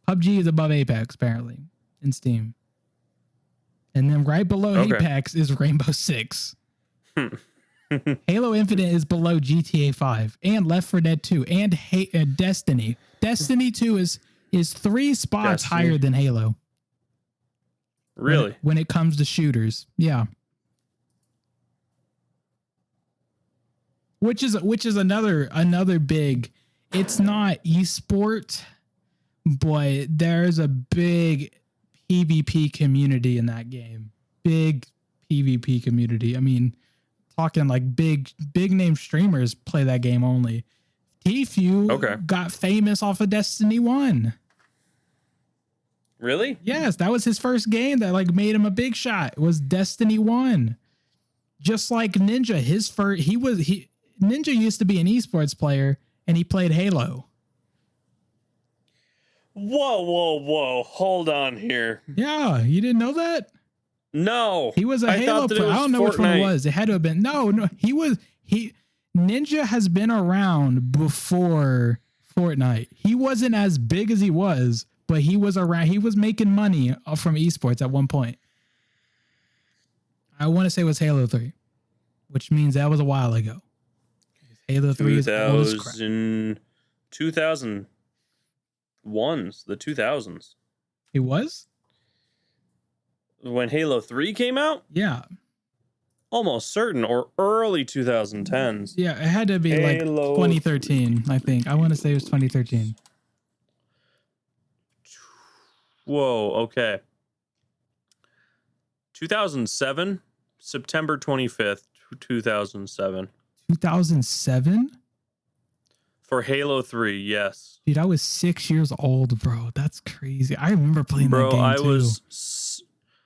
PUBG is above Apex, apparently, in Steam. And then right below Apex is Rainbow Six. Halo Infinite is below GTA 5 and Left 4 Dead 2 and Destiny. Destiny 2 is 3 spots higher than Halo. Really? When it comes to shooters. Yeah. which is another big. It's not esport, but there's a big PvP community in that game. Big PvP community. I mean, talking like big name streamers play that game only. Tfue got famous off of Destiny 1. Really? Yes, that was his first game that like made him a big shot. It was Destiny 1. Just like Ninja, Ninja used to be an esports player and he played Halo. Whoa. Hold on here. Yeah, you didn't know that? No. He was a Halo player. I don't know which one it was. It had to have been. No, Ninja has been around before Fortnite. He wasn't as big as he was, but he was around. He was making money from esports at one point. I want to say it was Halo 3, which means that was a while ago. Halo 3 is old as crap. 2001s, the 2000s. It was? When Halo 3 came out? Yeah. Almost certain, or early 2010s. Yeah, it had to be Halo like 2013, I think. I want to say it was 2013. Whoa, okay. 2007, September 25th, 2007. 2007? For Halo 3, yes. Dude, I was 6 years old, bro. That's crazy. I remember playing that game too.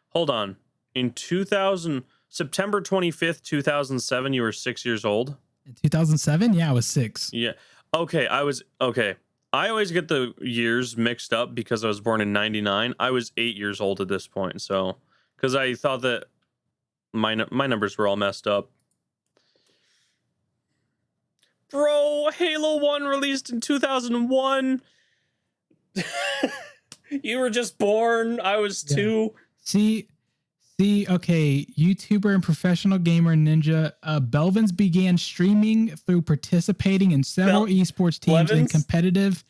Hold on. In September 25th, 2007, you were 6 years old? In 2007? Yeah, I was 6. Yeah. Okay, I always get the years mixed up because I was born in 99. I was 8 years old at this point, so because I thought that my numbers were all messed up. Bro, Halo 1 released in 2001. You were just born. I was 2. See, okay, YouTuber and professional gamer Ninja Belvins began streaming through participating in several esports teams in competitive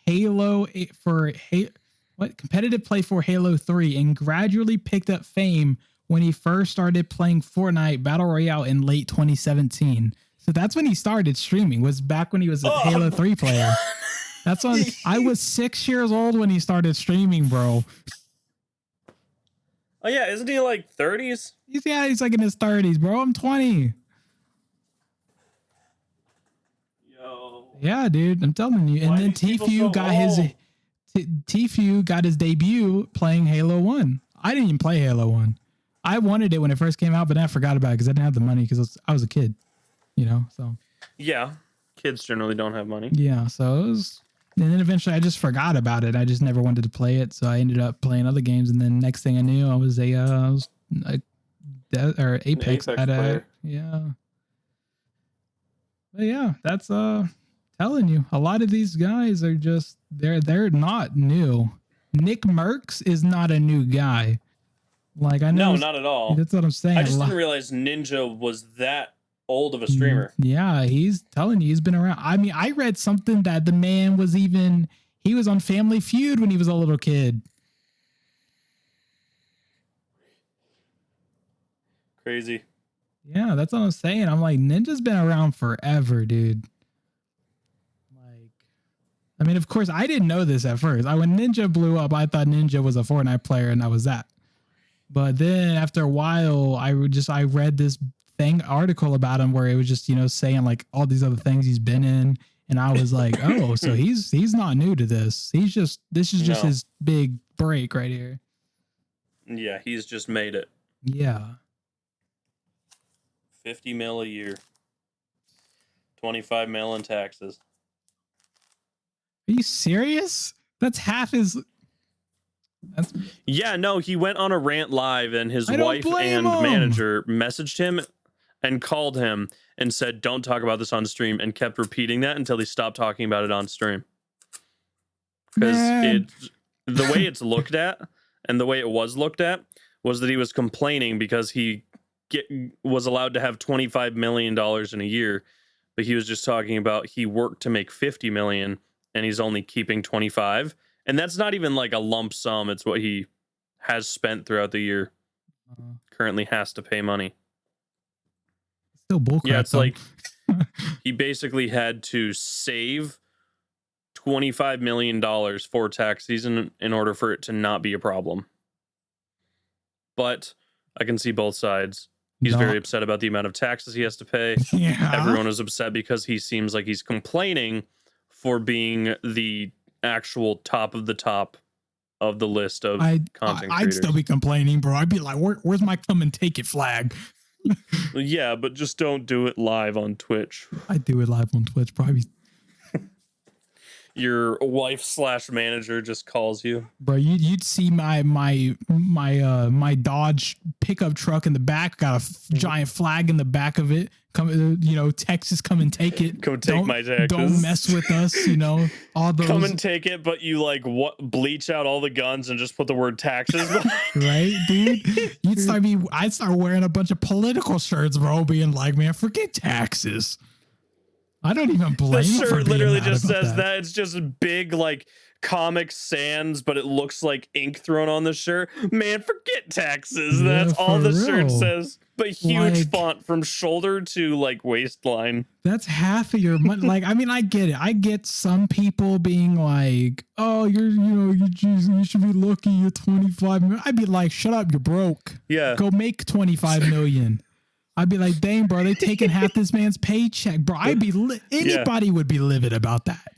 competitive play for Halo 3 and gradually picked up fame when he first started playing Fortnite Battle Royale in late 2017. So that's when he started streaming, was back when he was a Halo 3 player. That's when I was 6 years old when he started streaming, bro. Oh yeah, isn't he like 30s? He's like in his 30s, bro. I'm 20. Yo. Yeah, dude, I'm telling you. And then Tfue got his debut playing Halo 1. I didn't even play Halo 1. I wanted it when it first came out, but then I forgot about it because I didn't have the money because I was a kid, you know. So yeah, kids generally don't have money. Yeah, so it was. And then eventually I just forgot about it. I just never wanted to play it. So I ended up playing other games. And then next thing I knew, I was Apex player. Yeah. But yeah, that's telling you. A lot of these guys are just they're not new. Nick Merckx is not a new guy. Like I know. No, not at all. That's what I'm saying. I just didn't realize Ninja was that old of a streamer. Yeah, he's telling you he's been around. I mean, I read something that the man was he was on Family Feud when he was a little kid. Crazy. Yeah, that's what I'm saying. I'm like, Ninja's been around forever, dude. Like, I mean, of course, I didn't know this at first. When Ninja blew up, I thought Ninja was a Fortnite player and that was that. But then after a while, I read this article about him where it was just, saying like all these other things he's been in. And I was like, oh, so he's not new to this. This is just his big break right here. Yeah, he's just made it. Yeah. 50 mil a year. 25 mil in taxes. Are you serious? That's half his. Yeah, no, he went on a rant live and his wife and manager messaged him and called him and said, don't talk about this on stream, and kept repeating that until he stopped talking about it on stream. Because the way it's looked at and the way it was looked at was that he was complaining because he was allowed to have $25 million in a year, but he was just talking about he worked to make 50 million and he's only keeping 25. And that's not even like a lump sum. It's what he has spent throughout the year. Currently has to pay money. Still bullcrap. Yeah, it's like He basically had to save $25 million for tax season in order for it to not be a problem. But I can see both sides. He's very upset about the amount of taxes he has to pay. Yeah. Everyone is upset because he seems like he's complaining for being the actual top of the list of content creators. I'd still be complaining, bro. I'd be like, where's my come and take it flag? Yeah, but just don't do it live on Twitch. I do it live on Twitch, probably. Your wife/manager just calls you, bro. You'd see my Dodge pickup truck in the back, got a giant flag in the back of it. Come, Texas, come and take it. Come take my taxes. Don't mess with us. All those. Come and take it, but you bleach out all the guns and just put the word taxes. Right, dude. I'd start wearing a bunch of political shirts, bro, being like, man, forget taxes. I don't even blame the shirt for being literally mad just about says that. It's just big Comic Sans, but it looks like ink thrown on the shirt. Man, forget taxes. Yeah, That's all the shirt real. says. But huge font from shoulder to waistline. That's half of your money. I get it. I get some people being like, "Oh, you should be lucky you're 25 million." I'd be like, "Shut up, you're broke. Yeah, go make 25 million." I'd be like, "Dang, bro, they taking half this man's paycheck, bro." Anybody would be livid about that.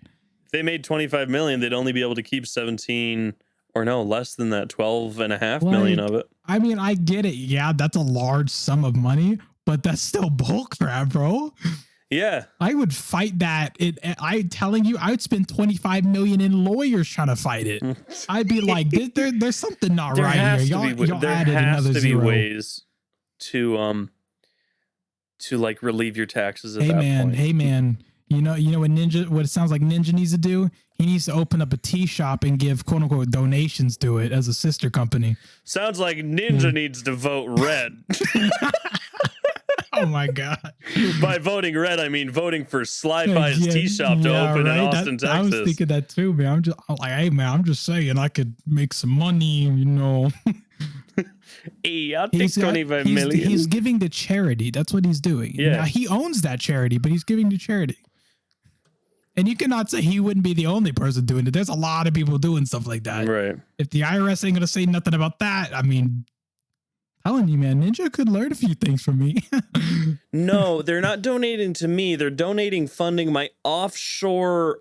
If they made 25 million, they'd only be able to keep 17 or no, less than that, 12.5 million of it. I get it. Yeah, that's a large sum of money, but that's still bull crap, bro. Yeah. I would fight that. I'm telling you, I would spend 25 million in lawyers trying to fight it. I'd be like, there's something not right here. Y'all added another zero. Be ways to relieve your taxes at that point. Hey man, you know what it sounds like Ninja needs to do? He needs to open up a tea shop and give quote unquote donations to it as a sister company. Sounds like Ninja needs to vote red. Oh my God. By voting red, I mean voting for Sly-Fi's tea shop to open in Austin, Texas. I was thinking that too, man. I'm just saying I could make some money, Hey, I'll take 25 million. He's giving to charity. That's what he's doing. Yeah. Now, he owns that charity, but he's giving to charity. And you cannot say he wouldn't be the only person doing it. There's a lot of people doing stuff like that. Right. If the IRS ain't going to say nothing about that, telling you, man, Ninja could learn a few things from me. No, they're not donating to me. They're funding my offshore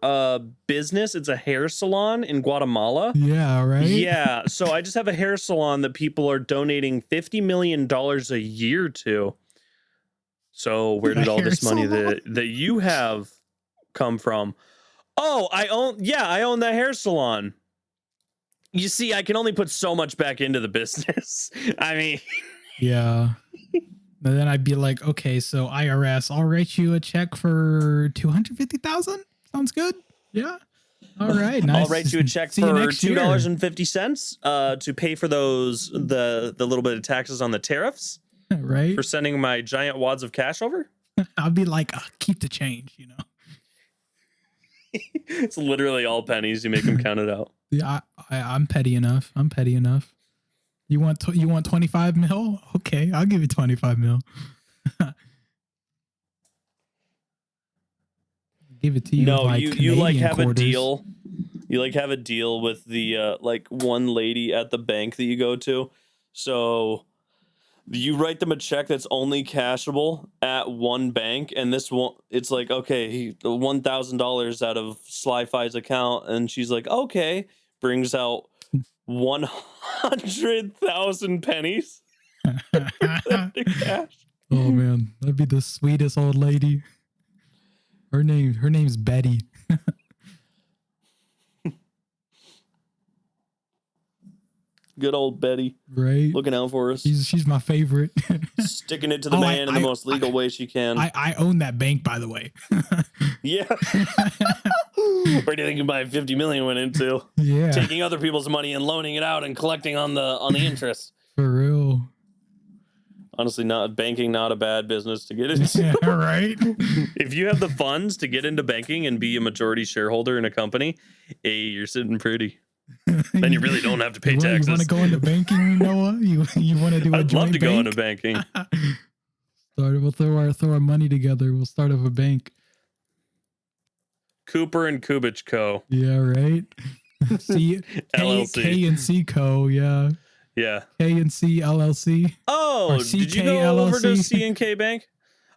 business. It's a hair salon in Guatemala. Yeah, right? Yeah. So I just have a hair salon that people are donating $50 million a year to. So where did all this money that you have come from? Oh, I own that hair salon. You see, I can only put so much back into the business. Yeah. And then I'd be like, okay, so IRS, I'll write you a check for $250,000. Sounds good. Yeah. All right. Nice. I'll write you a check for $2.50 to pay for the little bit of taxes on the tariffs. Right. For sending my giant wads of cash over. I'll be like, keep the change, It's literally all pennies. You make them count it out. Yeah, I'm petty enough. You want 25 mil? Okay, I'll give you 25 mil. Give it to you. No, you have quarters. a deal. You have a deal with the one lady at the bank that you go to. So you write them a check that's only cashable at one bank, and this one, it's like, okay, $1,000 out of Sly-Fi's account, and she's like, okay, brings out 100,000 pennies. Cash. Oh man, that'd be the sweetest old lady. Her name's Betty. Good old Betty. Right. Looking out for us. She's my favorite. Sticking it to the man in the most legal way she can. I own that bank, by the way. Yeah. Where do you think my 50 million went into? Yeah. Taking other people's money and loaning it out and collecting on the interest. For real. Honestly, banking not a bad business to get into. Yeah, right. If you have the funds to get into banking and be a majority shareholder in a company, hey, you're sitting pretty. Then you really don't have to pay taxes. You want to go into banking, Noah? You want to do? I'd love to go into banking. We'll throw our money together. We'll start up a bank. Cooper and Kubich Co. Yeah, right. LLC. K and C Co. Yeah. Yeah. K and C LLC. Oh, did you go over to C&K Bank?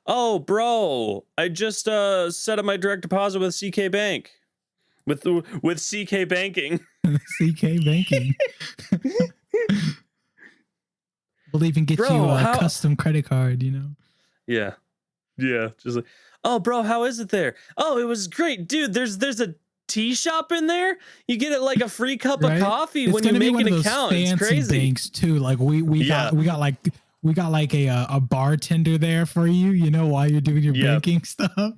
Oh, bro, I just set up my direct deposit with CK Bank. With CK Banking. CK Banking. We'll even get you a custom credit card, you know? Yeah. Yeah. Just like, oh, bro, how is it there? Oh, it was great. Dude, there's a tea shop in there. You get it like a free cup of coffee when you make an account. It's crazy. Banks too. Like we got like a bartender there for you, you know, while you're doing your banking stuff.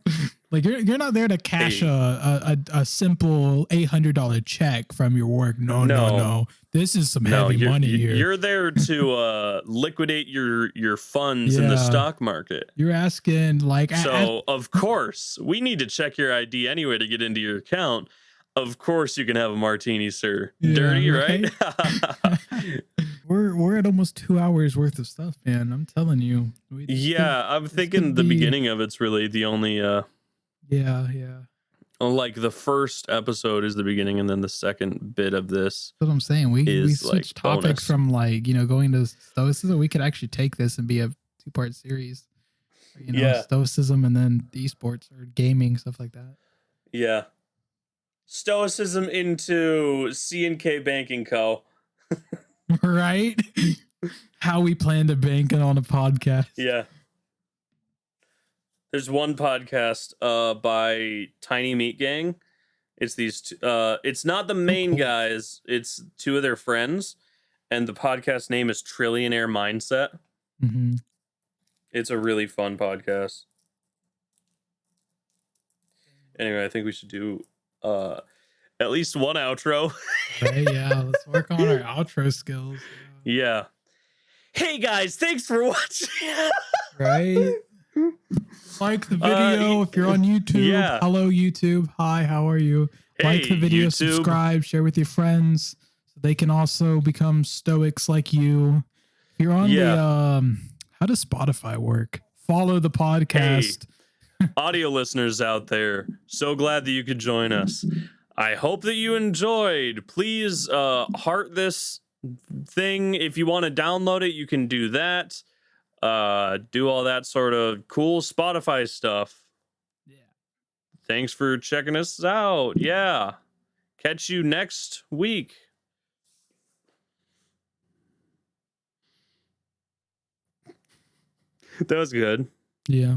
Like you're not there to cash a simple $800 check from your work. No. This is some heavy money here. You're there to liquidate your funds in the stock market. You're asking like of course we need to check your ID anyway to get into your account. Of course you can have a martini, sir. Dirty, right? We're at almost 2 hours worth of stuff, man. I'm telling you. I'm thinking the beginning of it's really the only yeah. Like the first episode is the beginning, and then the second bit of this. That's what I'm saying. We switched topics from like, you know, going to stoicism. We could actually take this and be a 2-part series. You know, stoicism and then esports or gaming, stuff like that. Yeah. Stoicism into C&K Banking Co. Right? How we plan to bank it on a podcast. Yeah. There's one podcast by Tiny Meat Gang. It's these it's not the main guys, it's 2 of their friends, and the podcast name is Trillionaire Mindset. Mm-hmm. It's a really fun podcast. Anyway, I think we should do at least one outro. Right, yeah, let's work on our outro skills. Yeah. Hey guys, thanks for watching. Right? Like the video if you're on YouTube. Yeah. Hello YouTube. Hi, how are you? Like the video, YouTube. Subscribe, share with your friends so they can also become stoics like you. If you're on the how does Spotify work? Follow the podcast. Hey, audio listeners out there, so glad that you could join us. I hope that you enjoyed. Please heart this thing. If you want to download it, you can do that. Do all that sort of cool Spotify stuff. Yeah. Thanks for checking us out. Yeah. Catch you next week. That was good. Yeah.